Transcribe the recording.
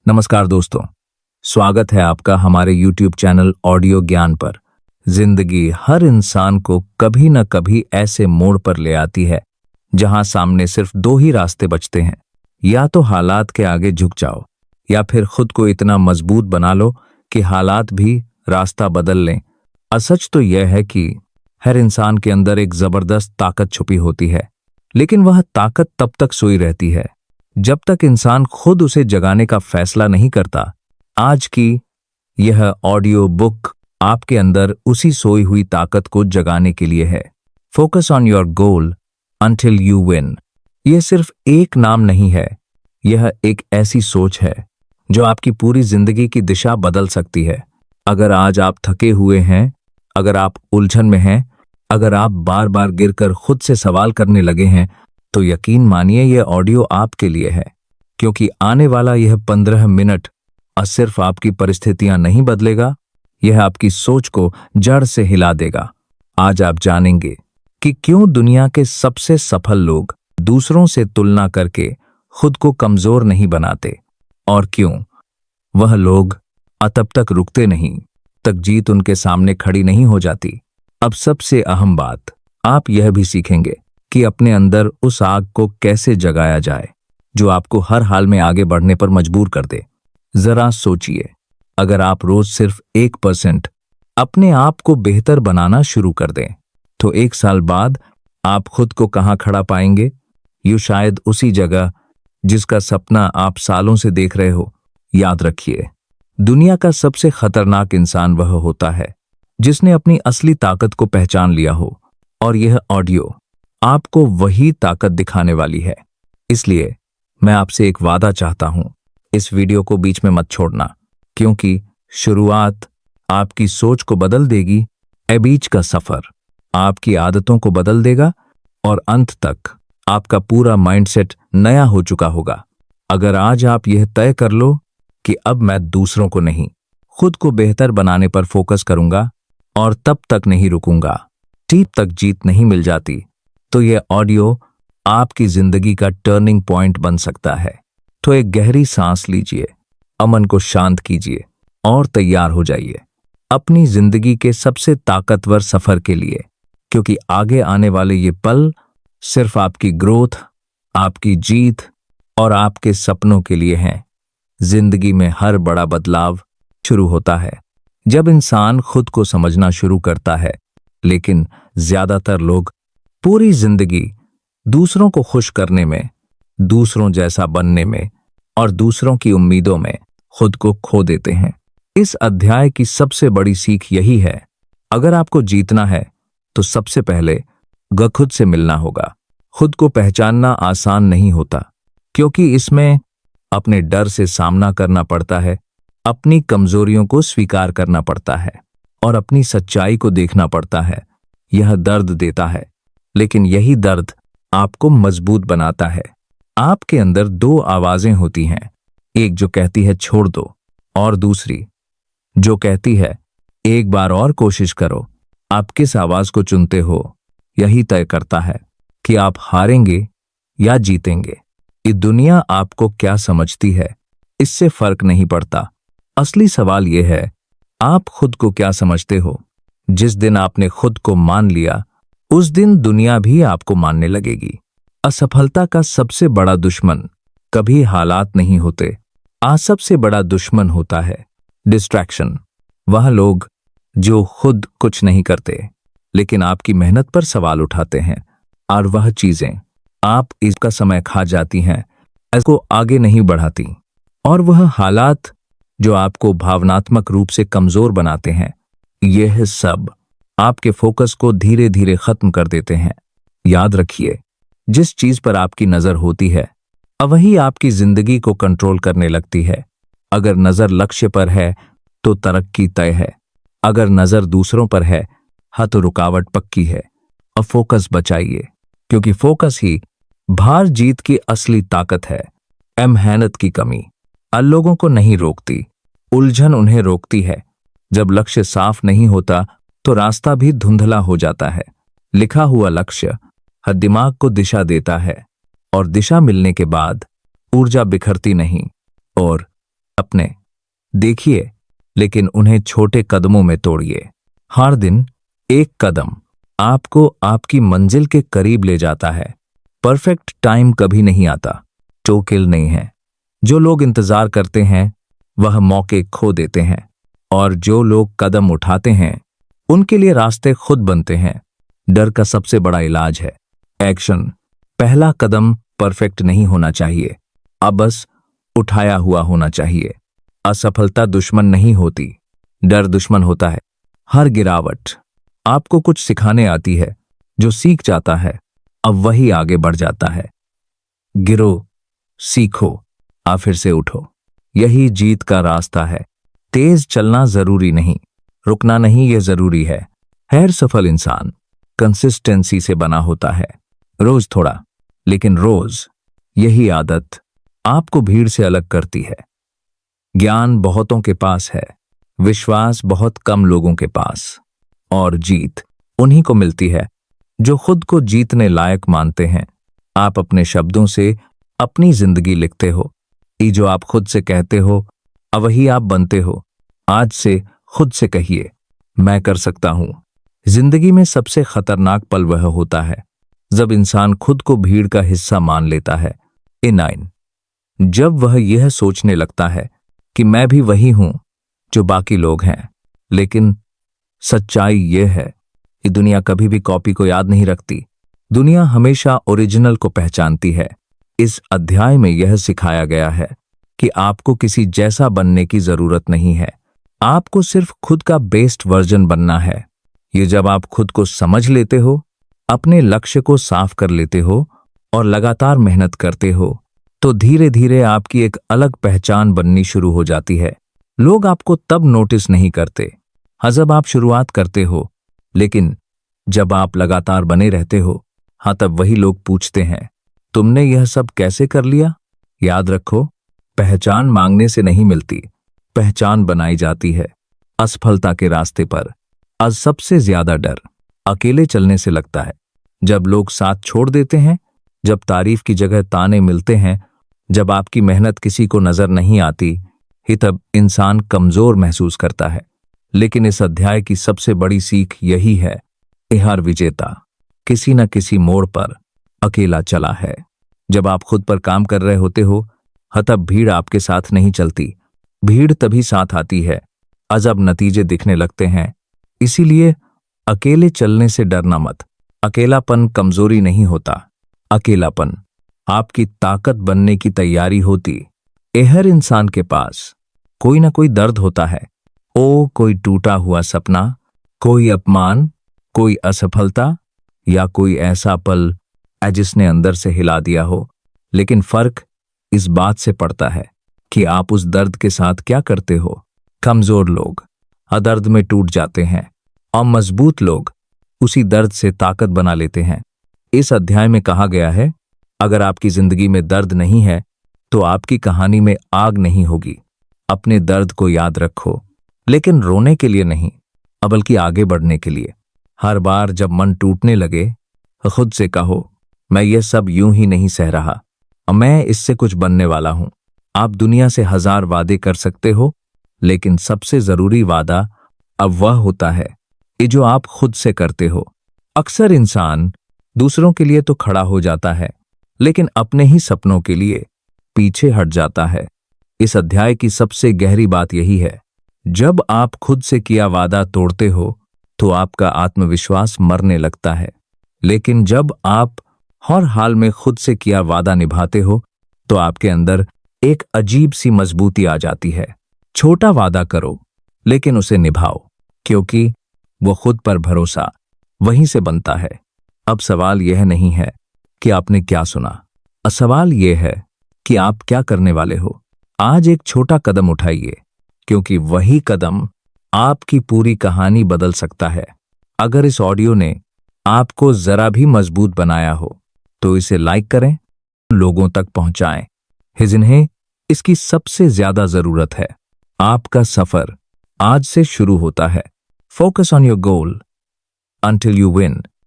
नमस्कार दोस्तों, स्वागत है आपका हमारे YouTube चैनल ऑडियो ज्ञान पर। जिंदगी हर इंसान को कभी न कभी ऐसे मोड़ पर ले आती है जहां सामने सिर्फ दो ही रास्ते बचते हैं। या तो हालात के आगे झुक जाओ या फिर खुद को इतना मजबूत बना लो कि हालात भी रास्ता बदल लें। असच तो यह है कि हर इंसान के अंदर एक जबरदस्त ताकत छुपी होती है, लेकिन वह ताकत तब तक सोई रहती है जब तक इंसान खुद उसे जगाने का फैसला नहीं करता। आज की यह ऑडियो बुक आपके अंदर उसी सोई हुई ताकत को जगाने के लिए है। Focus on your goal until you win. यह सिर्फ एक नाम नहीं है, यह एक ऐसी सोच है जो आपकी पूरी जिंदगी की दिशा बदल सकती है। अगर आज आप थके हुए हैं, अगर आप उलझन में हैं, अगर आप बार बार गिरकर खुद से सवाल करने लगे हैं, तो यकीन मानिए यह ऑडियो आपके लिए है, क्योंकि आने वाला यह 15 मिनट सिर्फ आपकी परिस्थितियां नहीं बदलेगा, यह आपकी सोच को जड़ से हिला देगा। आज आप जानेंगे कि क्यों दुनिया के सबसे सफल लोग दूसरों से तुलना करके खुद को कमजोर नहीं बनाते और क्यों वह लोग तब तक रुकते नहीं तक जीत उनके सामने खड़ी नहीं हो जाती। अब सबसे अहम बात, आप यह भी सीखेंगे कि अपने अंदर उस आग को कैसे जगाया जाए जो आपको हर हाल में आगे बढ़ने पर मजबूर कर दे। जरा सोचिए, अगर आप रोज सिर्फ 1% अपने आप को बेहतर बनाना शुरू कर दें, तो 1 साल बाद आप खुद को कहां खड़ा पाएंगे? यूं शायद उसी जगह जिसका सपना आप सालों से देख रहे हो। याद रखिए, दुनिया का सबसे खतरनाक इंसान वह होता है जिसने अपनी असली ताकत को पहचान लिया हो, और यह ऑडियो आपको वही ताकत दिखाने वाली है। इसलिए मैं आपसे एक वादा चाहता हूं, इस वीडियो को बीच में मत छोड़ना, क्योंकि शुरुआत आपकी सोच को बदल देगी, बीच का सफर आपकी आदतों को बदल देगा और अंत तक आपका पूरा माइंडसेट नया हो चुका होगा। अगर आज आप यह तय कर लो कि अब मैं दूसरों को नहीं, खुद को बेहतर बनाने पर फोकस करूंगा और तब तक नहीं रुकूंगा जब तक जीत नहीं मिल जाती, तो यह ऑडियो आपकी जिंदगी का टर्निंग पॉइंट बन सकता है। तो एक गहरी सांस लीजिए, अमन को शांत कीजिए और तैयार हो जाइए अपनी जिंदगी के सबसे ताकतवर सफर के लिए, क्योंकि आगे आने वाले ये पल सिर्फ आपकी ग्रोथ, आपकी जीत और आपके सपनों के लिए हैं। जिंदगी में हर बड़ा बदलाव शुरू होता है जब इंसान खुद को समझना शुरू करता है, लेकिन ज्यादातर लोग पूरी जिंदगी दूसरों को खुश करने में, दूसरों जैसा बनने में और दूसरों की उम्मीदों में खुद को खो देते हैं। इस अध्याय की सबसे बड़ी सीख यही है, अगर आपको जीतना है तो सबसे पहले खुद से मिलना होगा। खुद को पहचानना आसान नहीं होता, क्योंकि इसमें अपने डर से सामना करना पड़ता है, अपनी कमजोरियों को स्वीकार करना पड़ता है और अपनी सच्चाई को देखना पड़ता है। यह दर्द देता है, लेकिन यही दर्द आपको मजबूत बनाता है। आपके अंदर 2 आवाजें होती हैं, एक जो कहती है छोड़ दो और दूसरी जो कहती है एक बार और कोशिश करो। आप किस आवाज को चुनते हो, यही तय करता है कि आप हारेंगे या जीतेंगे। ये दुनिया आपको क्या समझती है, इससे फर्क नहीं पड़ता। असली सवाल यह है, आप खुद को क्या समझते हो। जिस दिन आपने खुद को मान लिया, उस दिन दुनिया भी आपको मानने लगेगी। असफलता का सबसे बड़ा दुश्मन कभी हालात नहीं होते, आज सबसे बड़ा दुश्मन होता है डिस्ट्रैक्शन। वह लोग जो खुद कुछ नहीं करते लेकिन आपकी मेहनत पर सवाल उठाते हैं, और वह चीजें आप इसका समय खा जाती हैं, इसको आगे नहीं बढ़ाती। और वह हालात जो आपको भावनात्मक रूप से कमजोर बनाते हैं, यह सब आपके फोकस को धीरे धीरे खत्म कर देते हैं। याद रखिए, जिस चीज पर आपकी नजर होती है, वही आपकी जिंदगी को कंट्रोल करने लगती है। अगर नजर लक्ष्य पर है तो तरक्की तय है, अगर नजर दूसरों पर है तो रुकावट पक्की है। अब फोकस बचाइए, क्योंकि फोकस ही हार जीत की असली ताकत है। मेहनत की कमी लोगों को नहीं रोकती, उलझन उन्हें रोकती है। जब लक्ष्य साफ नहीं होता तो रास्ता भी धुंधला हो जाता है। लिखा हुआ लक्ष्य दिमाग को दिशा देता है, और दिशा मिलने के बाद ऊर्जा बिखरती नहीं और अपने देखिए, लेकिन उन्हें छोटे कदमों में तोड़िए। हर दिन एक कदम आपको आपकी मंजिल के करीब ले जाता है। परफेक्ट टाइम कभी नहीं आता, टोकिल नहीं है। जो लोग इंतजार करते हैं वह मौके खो देते हैं, और जो लोग कदम उठाते हैं उनके लिए रास्ते खुद बनते हैं। डर का सबसे बड़ा इलाज है एक्शन। पहला कदम परफेक्ट नहीं होना चाहिए, अब बस उठाया हुआ होना चाहिए। असफलता दुश्मन नहीं होती, डर दुश्मन होता है। हर गिरावट आपको कुछ सिखाने आती है। जो सीख जाता है अब वही आगे बढ़ जाता है। गिरो, सीखो, फिर से उठो, यही जीत का रास्ता है। तेज चलना जरूरी नहीं, रुकना नहीं ये जरूरी है। हर सफल इंसान कंसिस्टेंसी से बना होता है। रोज थोड़ा, लेकिन रोज। यही आदत आपको भीड़ से अलग करती है। ज्ञान बहुतों के पास है, विश्वास बहुत कम लोगों के पास, और जीत उन्हीं को मिलती है जो खुद को जीतने लायक मानते हैं। आप अपने शब्दों से अपनी जिंदगी लिखते हो। ये जो आप खुद से कहते हो अब वही आप बनते हो। आज से खुद से कहिए, मैं कर सकता हूं। जिंदगी में सबसे खतरनाक पल वह होता है जब इंसान खुद को भीड़ का हिस्सा मान लेता है। नाइन, जब वह यह सोचने लगता है कि मैं भी वही हूं जो बाकी लोग हैं। लेकिन सच्चाई यह है कि दुनिया कभी भी कॉपी को याद नहीं रखती, दुनिया हमेशा ओरिजिनल को पहचानती है। इस अध्याय में यह सिखाया गया है कि आपको किसी जैसा बनने की जरूरत नहीं है, आपको सिर्फ खुद का बेस्ट वर्जन बनना है। ये जब आप खुद को समझ लेते हो, अपने लक्ष्य को साफ कर लेते हो और लगातार मेहनत करते हो, तो धीरे धीरे आपकी एक अलग पहचान बननी शुरू हो जाती है। लोग आपको तब नोटिस नहीं करते जब आप शुरुआत करते हो, लेकिन जब आप लगातार बने रहते हो, तब वही लोग पूछते हैं, तुमने यह सब कैसे कर लिया? याद रखो, पहचान मांगने से नहीं मिलती, पहचान बनाई जाती है। असफलता के रास्ते पर आज सबसे ज्यादा डर अकेले चलने से लगता है। जब लोग साथ छोड़ देते हैं, जब तारीफ की जगह ताने मिलते हैं, जब आपकी मेहनत किसी को नजर नहीं आती, ही तब इंसान कमजोर महसूस करता है। लेकिन इस अध्याय की सबसे बड़ी सीख यही है कि हर विजेता किसी न किसी मोड़ पर अकेला चला है। जब आप खुद पर काम कर रहे होते हो, तब भीड़ आपके साथ नहीं चलती। भीड़ तभी साथ आती है जब नतीजे दिखने लगते हैं। इसीलिए अकेले चलने से डरना मत। अकेलापन कमजोरी नहीं होता, अकेलापन आपकी ताकत बनने की तैयारी होती। हर इंसान के पास कोई ना कोई दर्द होता है। कोई टूटा हुआ सपना, कोई अपमान, कोई असफलता, या कोई ऐसा पल जिसने अंदर से हिला दिया हो। लेकिन फर्क इस बात से पड़ता है कि आप उस दर्द के साथ क्या करते हो। कमजोर लोग दर्द में टूट जाते हैं, और मजबूत लोग उसी दर्द से ताकत बना लेते हैं। इस अध्याय में कहा गया है, अगर आपकी जिंदगी में दर्द नहीं है तो आपकी कहानी में आग नहीं होगी। अपने दर्द को याद रखो, लेकिन रोने के लिए नहीं, बल्कि आगे बढ़ने के लिए। हर बार जब मन टूटने लगे, खुद से कहो, मैं ये सब यूं ही नहीं सह रहा, मैं इससे कुछ बनने वाला हूं। आप दुनिया से 1000 वादे कर सकते हो, लेकिन सबसे जरूरी वादा अब वह होता है कि जो आप खुद से करते हो। अक्सर इंसान दूसरों के लिए तो खड़ा हो जाता है, लेकिन अपने ही सपनों के लिए पीछे हट जाता है। इस अध्याय की सबसे गहरी बात यही है, जब आप खुद से किया वादा तोड़ते हो तो आपका आत्मविश्वास मरने लगता है। लेकिन जब आप हर हाल में खुद से किया वादा निभाते हो तो आपके अंदर एक अजीब सी मजबूती आ जाती है। छोटा वादा करो, लेकिन उसे निभाओ, क्योंकि वो खुद पर भरोसा वहीं से बनता है। अब सवाल यह नहीं है कि आपने क्या सुना, सवाल यह है कि आप क्या करने वाले हो। आज एक छोटा कदम उठाइए, क्योंकि वही कदम आपकी पूरी कहानी बदल सकता है। अगर इस ऑडियो ने आपको जरा भी मजबूत बनाया हो तो इसे लाइक करें, लोगों तक पहुंचाएं जिन्हें इसकी सबसे ज्यादा जरूरत है। आपका सफर आज से शुरू होता है। Focus on your goal until you win.